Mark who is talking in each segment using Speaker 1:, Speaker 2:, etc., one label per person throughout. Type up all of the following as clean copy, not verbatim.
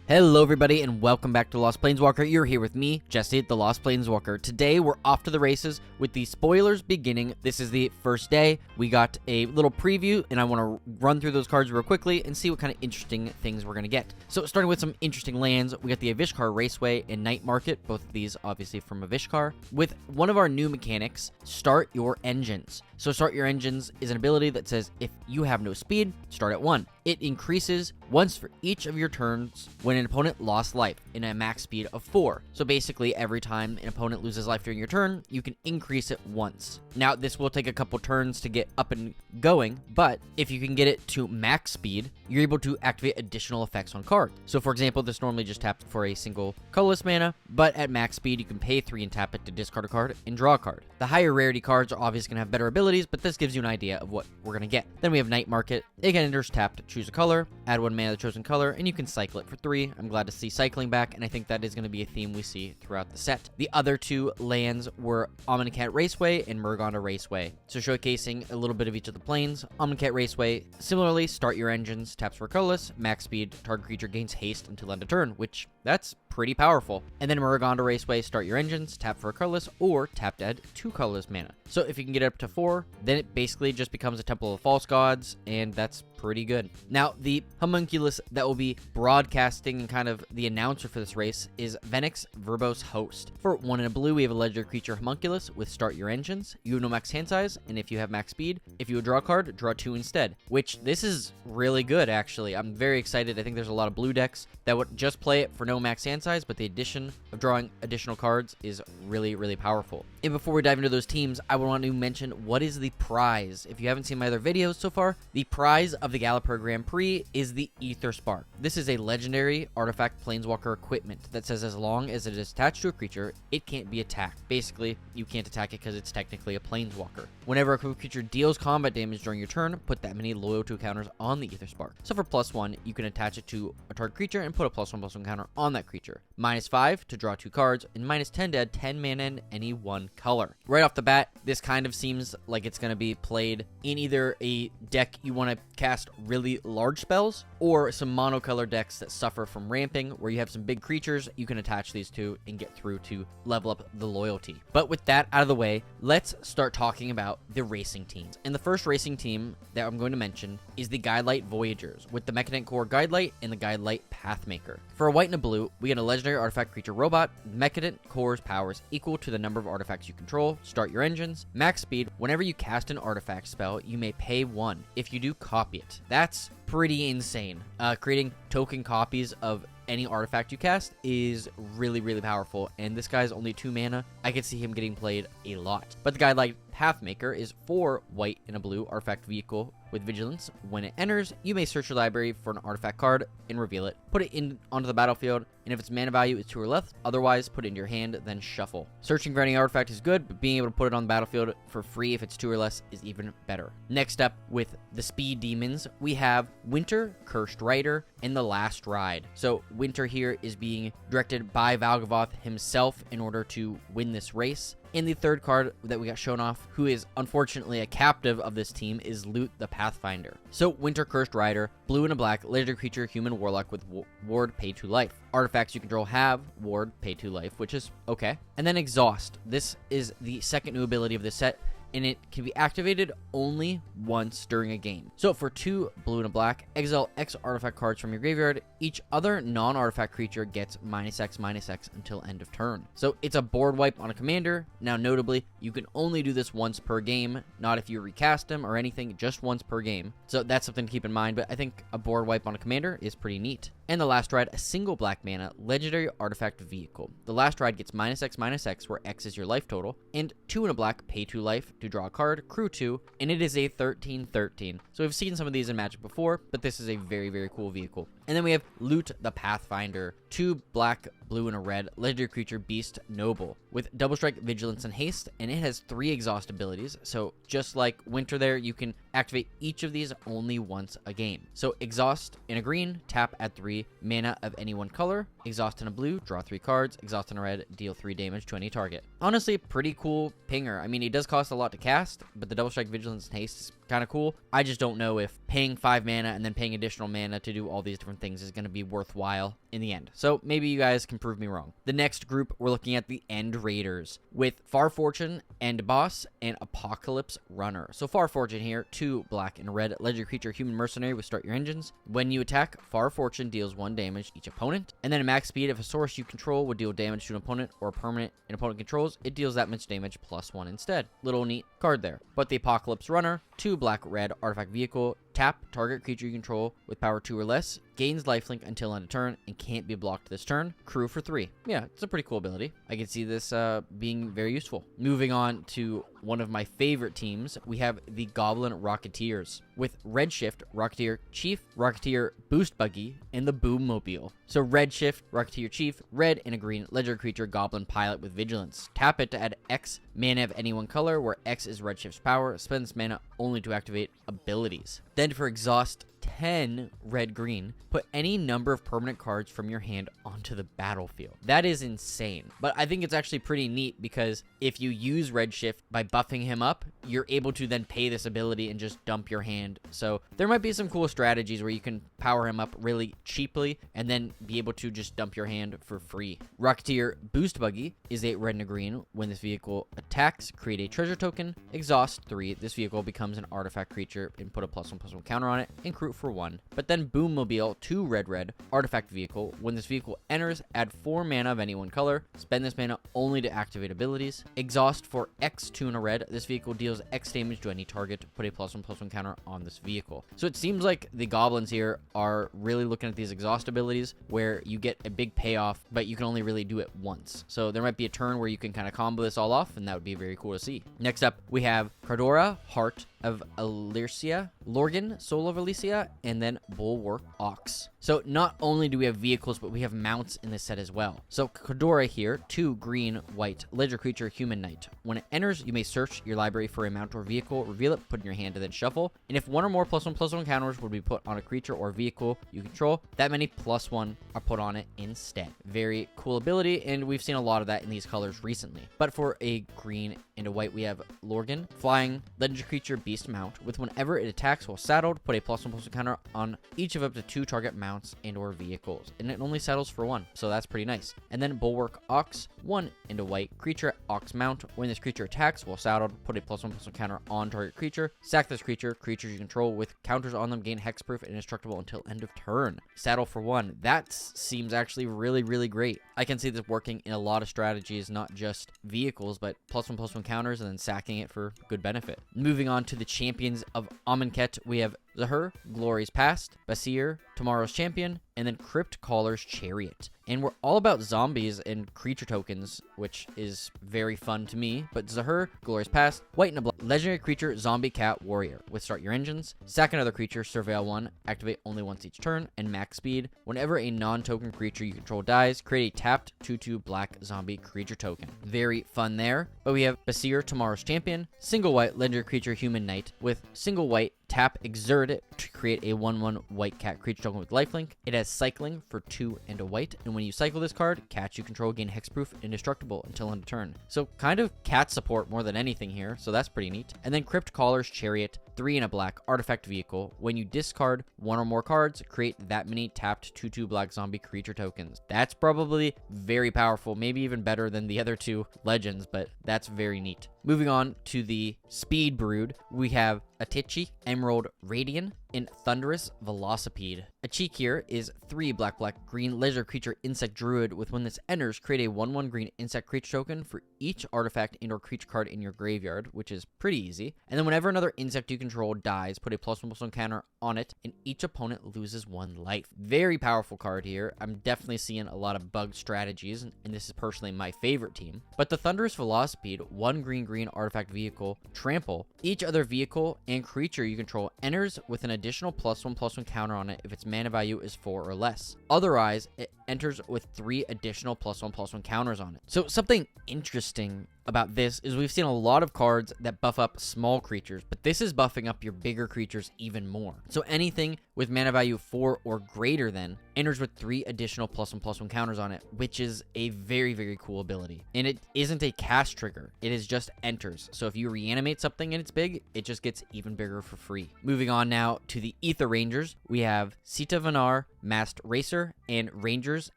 Speaker 1: Hello everybody and welcome back to Lost Planeswalker. You're here with me, Jesse, the Lost Planeswalker. Today we're off to the races with the spoilers beginning. This is the first day. We got a little preview and I want to run through those cards real quickly and see what kind of interesting things we're going to get. So starting with some interesting lands, we got the Aetherdrift Raceway and Night Market, both of these obviously from Aetherdrift. With one of our new mechanics, Start Your Engines. So Start Your Engines is an ability that says if you have no speed, start at 1. It increases once for each of your turns when an opponent lost life in a max speed of 4. So basically every time an opponent loses life during your turn, you can increase it once. Now this will take a couple turns to get up and going, but if you can get it to max speed, you're able to activate additional effects on cards. So for example, this normally just taps for a single colorless mana, but at max speed you can pay 3 and tap it to discard a card and draw a card. The higher rarity cards are obviously going to have better abilities, but this gives you an idea of what we're going to get. Then we have Night Market. Again, enters tapped, choose a color, add 1 mana to the chosen color, and you can cycle it for 3. I'm glad to see cycling back, and I think that is going to be a theme we see throughout the set. The other two lands were Amonkhet Raceway and Murgonda Raceway. So showcasing a little bit of each of the planes. Amonkhet Raceway, similarly, Start Your Engines, taps for colorless, max speed, target creature gains haste until end of turn, which that's pretty powerful. And then Murgonda Raceway, Start Your Engines, tap for a colorless, or tap to add 2 colorless mana. So if you can get it up to 4, then it basically just becomes a Temple of False Gods, and that's pretty good. Now, the homunculus that will be broadcasting and kind of the announcer for this race is Venix Verbose Host. For 1 and a blue, we have a legendary creature homunculus with Start Your Engines. You have no max hand size, and if you have max speed, if you would draw a card, draw 2 instead, which this is really good, actually. I'm very excited. I think there's a lot of blue decks that would just play it for no max hand size, but the addition of drawing additional cards is really, really powerful. And before we dive into those teams, I would want to mention what is the prize. If you haven't seen my other videos so far, the prize of the Galliper Grand Prix is the Aether Spark. This is a legendary artifact planeswalker equipment that says as long as it is attached to a creature, it can't be attacked. Basically, you can't attack it because it's technically a planeswalker. Whenever a creature deals combat damage during your turn, put that many loyalty counters on the Aether Spark. So for +1, you can attach it to a target creature and put a +1/+1 counter on that creature. -5 to draw 2 cards, and -10 to add 10 mana in any one color. Right off the bat, this kind of seems like it's going to be played in either a deck you want to cast really large spells, or some monocolor decks that suffer from ramping, where you have some big creatures you can attach these to and get through to level up the loyalty. But with that out of the way, let's start talking about the racing teams. And the first racing team that I'm going to mention is the Guidelight Voyagers, with the Mechanic Core Guidelight and the Guidelight Pathmaker. For a white and a blue, we get a legendary artifact creature robot. Mechanic Core's powers equal to the number of artifacts you control. Start Your Engines. Max speed, whenever you cast an artifact spell, you may pay 1. If you do, copy it. That's pretty insane. Creating token copies of any artifact you cast is really, really powerful, and this guy's only 2 mana. I could see him getting played a lot. But the Guidelight Pathmaker is 4 white and a blue artifact vehicle with vigilance. When it enters, you may search your library for an artifact card and reveal it. Put it onto the battlefield, and if its mana value is 2 or less, otherwise put it into your hand, then shuffle. Searching for any artifact is good, but being able to put it on the battlefield for free if it's 2 or less is even better. Next up, with the speed demons, we have Winter, Cursed Rider, and the Last Ride. So Winter here is being directed by Valgavoth himself in order to win this race. And the third card that we got shown off, who is unfortunately a captive of this team, is Loot the Pathfinder. So Winter Cursed Rider, blue and a black, legendary creature, human warlock with ward, pay 2 life. Artifacts you control have ward, pay 2 life, which is okay. And then Exhaust. This is the second new ability of this set, and it can be activated only once during a game. So for 2 blue and a black, exile X artifact cards from your graveyard. Each other non-artifact creature gets -X/-X until end of turn. So it's a board wipe on a commander. Now notably, you can only do this once per game, not if you recast him or anything, just once per game. So that's something to keep in mind, but I think a board wipe on a commander is pretty neat. And the Last Ride, a single black mana, legendary artifact vehicle. The Last Ride gets -X/-X, where X is your life total, and 2 and a black, pay 2 life to draw a card, crew 2, and it is a 13/13. So we've seen some of these in Magic before, but this is a very, very cool vehicle. And then we have Loot the Pathfinder, 2 black, blue, and a red, legendary creature, Beast Noble, with double strike, vigilance, and haste, and it has 3 exhaust abilities. So just like Winter there, you can activate each of these only once a game. So exhaust in a green, tap, add 3 3 mana of any one color. Exhaust in a blue, draw 3 cards. Exhaust in a red, deal 3 damage to any target. Honestly, pretty cool pinger. I mean, it does cost a lot to cast, but the double strike, vigilance, and haste is kind of cool. I just don't know if paying 5 mana and then paying additional mana to do all these different things is going to be worthwhile in the end. So maybe you guys can prove me wrong. The next group, we're looking at the End Raiders with Far Fortune, End Boss, and Apocalypse Runner. So Far Fortune here, 2 black and red, legendary creature, human mercenary with start your engines. When you attack, Far Fortune deals 1 damage to each opponent, and then at max speed, if a source you control would deal damage to an opponent or a permanent an opponent controls, it deals that much damage plus 1 instead. Little neat card there. But the Apocalypse Runner, 2 black red artifact vehicle, tap target creature you control with power 2 or less, gains lifelink until end of turn, and can't be blocked this turn. Crew for 3. Yeah, it's a pretty cool ability. I can see this being very useful. Moving on to one of my favorite teams, we have the Goblin Rocketeers with Redshift, Rocketeer Chief, Rocketeer Boost Buggy, and the Boom Mobile. So Redshift, Rocketeer Chief, red and a green legendary creature Goblin Pilot with Vigilance. Tap it to add X mana of any one color, where X is Redshift's power. Spend this mana only to activate abilities. Then for exhaust 10 red-green, put any number of permanent cards from your hand onto the battlefield. That is insane. But I think it's actually pretty neat because if you use Redshift by buffing him up, you're able to then pay this ability and just dump your hand. So there might be some cool strategies where you can power him up really cheaply and then be able to just dump your hand for free. Rocketeer Boost Buggy is a red and a green. When this vehicle attacks, create a treasure token, exhaust 3. This vehicle becomes an artifact creature and put a +1/+1 counter on it and crew for 1. But then Boom Mobile, 2 red artifact vehicle. When this vehicle enters, add 4 mana of any one color. Spend this mana only to activate abilities. Exhaust for X, 2 and a red. This vehicle deals X damage to any target. Put a +1/+1 counter on this vehicle. So it seems like the goblins here are really looking at these exhaust abilities where you get a big payoff, but you can only really do it once. So there might be a turn where you can kind of combo this all off, and that would be very cool to see. Next up, we have Kadora, Heart of Elysia, Lorgan, Soul of Elysia, and then Bulwark Ox. So not only do we have vehicles, but we have mounts in this set as well. So Kadora here, 2 green, white, legendary creature, human knight. When it enters, you may search your library for a mount or vehicle, reveal it, put it in your hand, and then shuffle. And if 1 or more +1/+1 counters would be put on a creature or vehicle you control, that many +1 are put on it instead. Very cool ability, and we've seen a lot of that in these colors recently. But for a green and a white, we have Lorgan, flying, legendary creature, beast mount. With whenever it attacks while saddled, put a +1/+1 counter on each of up to 2 target mounts and or vehicles, and it only saddles for 1, so that's pretty nice. And then Bulwark Ox, 1 and a white creature, Ox mount. When this creature attacks while saddled, put a +1/+1 counter on target creature. Sack this creature. Creatures you control with counters on them gain hexproof and indestructible until end of turn. Saddle for 1. That seems actually really great. I can see this working in a lot of strategies, not just vehicles, but +1/+1 counters and then sacking it for good benefit. Moving on to the champions of Amonkhet, we have Zahur, Glory's Past, Basir, Tomorrow's Champion, and then Crypt Caller's Chariot. And we're all about zombies and creature tokens, which is very fun to me. But Zahur, Glory's Past, white and a black, legendary creature, zombie cat warrior. With start your engines, sack another creature, surveil 1, activate only once each turn, and max speed. Whenever a non-token creature you control dies, create a tapped 2/2 black zombie creature token. Very fun there. But we have Basir, Tomorrow's Champion, single white, legendary creature, human knight. With single white, tap Exert it to create a 1/1 white cat creature token with lifelink. It has cycling for 2 and a white, and when you cycle this card, cats you control gain hexproof and indestructible until end of turn. So kind of cat support more than anything here, so that's pretty neat. And then Crypt Caller's Chariot, 3 and a black artifact vehicle. When you discard 1 or more cards, create that many tapped 2/2 black zombie creature tokens. That's probably very powerful, maybe even better than the other 2 legends, but that's very neat. Moving on to the Speed Brood, we have Atichi, Emerald Radiant, and Thunderous Velocipede. A cheek here is 3 black green legendary creature insect druid. With when this enters, create a 1/1 green insect creature token for each artifact and or creature card in your graveyard, which is pretty easy. And then whenever another insect you control dies, put a +1/+1 counter on it, and each opponent loses 1 life. Very powerful card here. I'm definitely seeing a lot of bug strategies, and this is personally my favorite team. But the Thunderous Velocipede, 1 green artifact vehicle, trample. Each other vehicle and creature you control enters with an additional +1/+1 counter on it if its mana value is 4 or less. Otherwise, it enters with 3 additional +1/+1 counters on it. So something interesting about this is we've seen a lot of cards that buff up small creatures, but this is buffing up your bigger creatures even more. So anything with mana value 4 or greater than enters with 3 additional +1/+1 counters on it, which is a very, very cool ability. And it isn't a cast trigger, it is just enters. So if you reanimate something and it's big, it just gets even bigger for free. Moving on now to the Aether Rangers, we have Sita Vanar, Masked Racer, and Rangers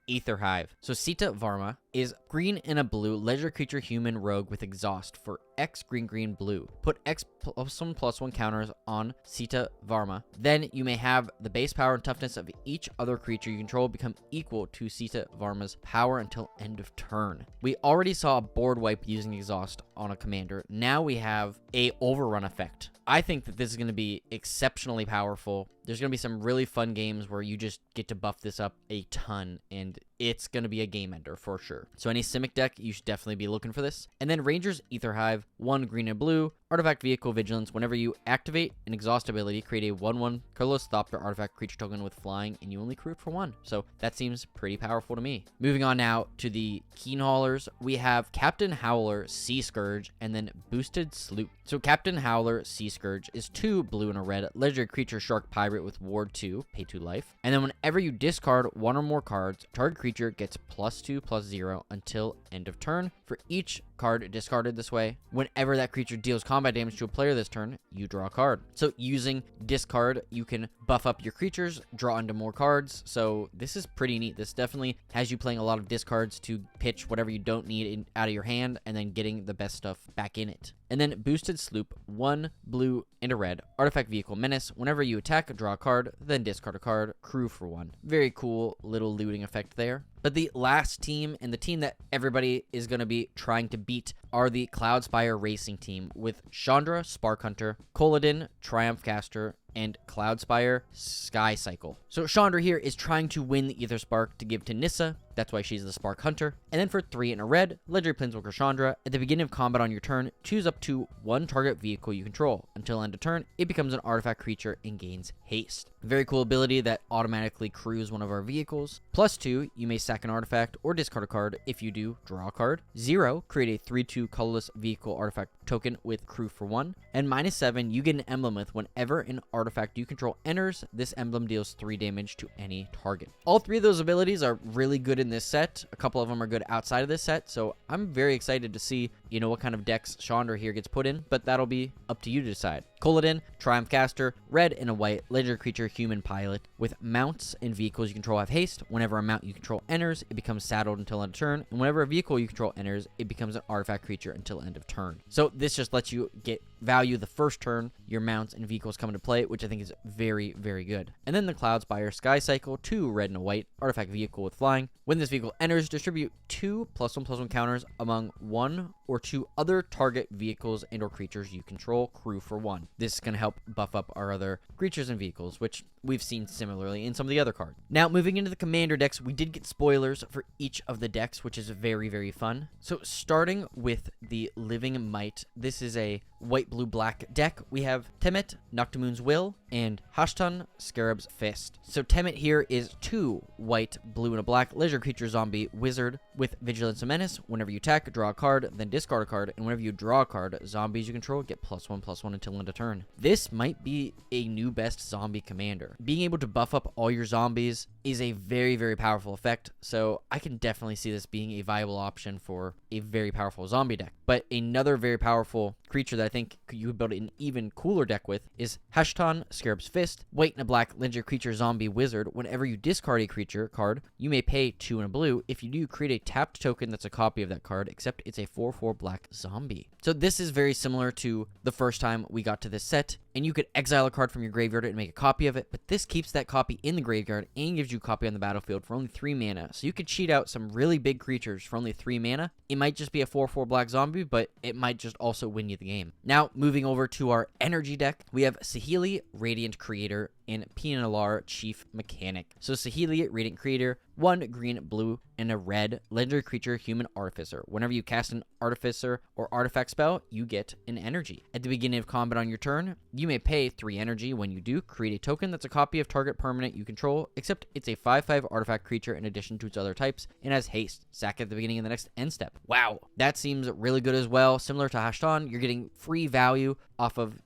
Speaker 1: Aether Hive. So Sita Varma is green and a blue legendary creature human rogue with exhaust for X green blue. Put X +1/+1 counters on Sita Varma. Then you may have the base power and toughness of each other creature you control become equal to Sita Varma's power until end of turn. We already saw a board wipe using exhaust on a commander. Now we have a overrun effect. I think that this is going to be exceptionally powerful. There's going to be some really fun games where you just get to buff this up a ton, and it's going to be a game ender for sure. So any Simic deck, you should definitely be looking for this. And then Rangers Aether Hive, 1 green and blue, artifact vehicle vigilance. Whenever you activate an exhaust ability, create a 1/1 colorless Thopter artifact creature token with flying, and you only create for 1. So that seems pretty powerful to me. Moving on now to the Keen Haulers, we have Captain Howler Sea Scourge, and then Boosted Sloop. So Captain Howler Sea Scourge is 2 blue and a red legendary creature shark pirate with ward 2, pay 2 life. And then whenever you discard 1 or more cards, target creature gets +2/+0 until end of turn. For each card discarded this way, whenever that creature deals combat damage to a player this turn, you draw a card. So using discard, you can buff up your creatures, draw into more cards. So this is pretty neat. This definitely has you playing a lot of discards to pitch whatever you don't need out of your hand, and then getting the best stuff back in it. And then Boosted Sloop, 1 blue and a red, artifact vehicle menace. Whenever you attack, draw a card, then discard a card, crew for 1. Very cool little looting effect there. But the last team, and the team that everybody is going to be trying to beat, are the Cloudspire Racing team with Chandra, Spark Hunter, Koladin, Triumph Caster, and Cloudspire Sky Cycle. So Chandra here is trying to win the Aether Spark to give to Nissa. That's why she's the Spark Hunter. And then for 3 and a red, legendary Planeswalker Chandra. At the beginning of combat on your turn, choose up to 1 target vehicle you control. Until end of turn, it becomes an artifact creature and gains haste. Very cool ability that automatically crews one of our vehicles. +2, you may sack an artifact or discard a card. If you do, draw a card. 0, create a 3/2 colorless vehicle artifact token with crew for 1. And -7, you get an emblem with whenever an artifact you control enters, this emblem deals 3 damage to any target. All 3 of those abilities are really good in this set. A couple of them are good outside of this set, so I'm very excited to see, what kind of decks Chandra here gets put in, but that'll be up to you to decide. Koladin, Triumph Caster, red and a white, legendary creature human pilot. With mounts and vehicles you control have haste. Whenever a mount you control enters, it becomes saddled until end of turn, and whenever a vehicle you control enters, it becomes an artifact creature until end of turn. So this just lets you get value the first turn your mounts and vehicles come into play, which I think is very, very good. And then the Cloudspire Sky Cycle, 2 red and a white, artifact vehicle with flying. When this vehicle enters, distribute 2 +1/+1 counters among 1 or 2 other target vehicles and or creatures you control, crew for 1. This is going to help buff up our other creatures and vehicles, which we've seen similarly in some of the other cards. Now, moving into the commander decks, we did get spoilers for each of the decks, which is very, very fun. So starting with the Living Might, this is a white, blue, black deck. We have Temet, Noctimoon's Will, and Hashtan, Scarab's Fist. So Temet here is 2 white, blue, and a black leisure creature zombie wizard with Vigilance and Menace. Whenever you attack, draw a card, then discard a card, and whenever you draw a card, zombies you control get +1/+1 until end of turn. This might be a new best zombie commander. Being able to buff up all your zombies is a very, very powerful effect, so I can definitely see this being a viable option for a very powerful zombie deck. But another very powerful creature that I think you could build an even cooler deck with is Hashtan, Scarab's Fist, white and a black legendary creature zombie wizard. Whenever you discard a creature card, you may pay 2 and a blue. If you do, create a tapped token that's a copy of that card, except it's a 4/4 black zombie. So this is very similar to the first time we got to this set, and you could exile a card from your graveyard and make a copy of it, but this keeps that copy in the graveyard and gives you a copy on the battlefield for only 3 mana. So you could cheat out some really big creatures for only 3 mana. It might just be a 4/4 black zombie, but it might just also win you the game. Now, moving over to our energy deck, we have Saheeli, Radiant Creator, and Pianalar Chief Mechanic. So Saheeli, Radiant Creator, 1 green, blue, and a red legendary creature, Human Artificer. Whenever you cast an Artificer or artifact spell, you get an energy. At the beginning of combat on your turn, you may pay 3 energy. When you do, create a token that's a copy of target permanent you control, except it's a 5/5 artifact creature in addition to its other types, and has haste. Sack at the beginning of the next end step. Wow, that seems really good as well. Similar to Hashtan, you're getting free value off of,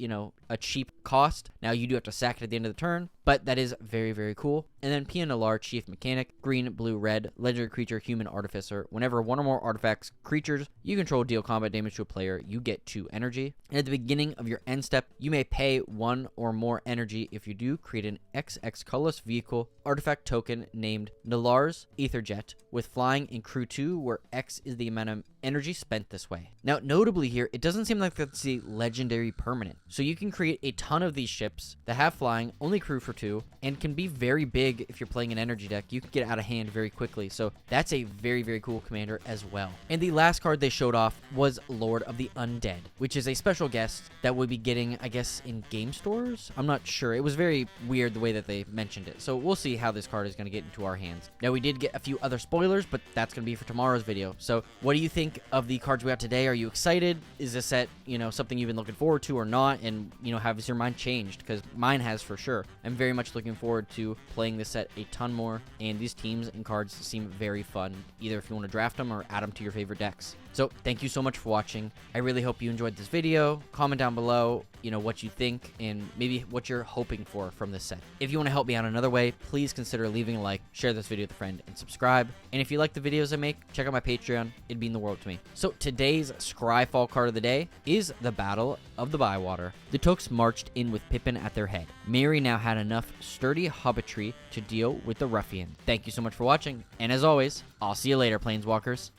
Speaker 1: a cheap cost. Now you do have to sack it at the end of the turn, but that is very, very cool. And then Pianalar Chief Mechanic, green, blue, red, legendary creature, Human Artificer. Whenever one or more artifacts, creatures you control deal combat damage to a player, you get 2 energy. And at the beginning of your end step, you may pay 1 or more energy. If you do, create an XX colorless vehicle artifact token named Nalar's Aetherjet with flying and crew 2, where X is the amount of energy spent this way. Now, notably here, it doesn't seem like that's a legendary permanent. So you can create a ton of these ships that have flying, only crew for 2, and can be very big if you're playing an energy deck. You can get out of hand very quickly. So that's a very, very cool commander as well. And the last card they showed off was Lord of the Undead, which is a special guest that we'll be getting, I guess, in game stores? I'm not sure. It was very weird the way that they mentioned it. So we'll see how this card is going to get into our hands. Now, we did get a few other spoilers, but that's going to be for tomorrow's video. So what do you think of the cards we got today? Are you excited? Is this set, something you've been looking forward to or not? And, has your mind changed? Because mine has for sure. I'm very much looking forward to playing this set a ton more. And these teams and cards seem very fun, either if you want to draft them or add them to your favorite decks. So thank you so much for watching. I really hope you enjoyed this video. Comment down below, what you think and maybe what you're hoping for from this set. If you want to help me out another way, please consider leaving a like, share this video with a friend, and subscribe. And if you like the videos I make, check out my Patreon. It'd mean the world to me. So today's Scryfall card of the day is the Battle of the Bywater. The Tooks marched in with Pippin at their head. Mary now had enough sturdy hobbitry to deal with the ruffian. Thank you so much for watching, and as always, I'll see you later, Planeswalkers.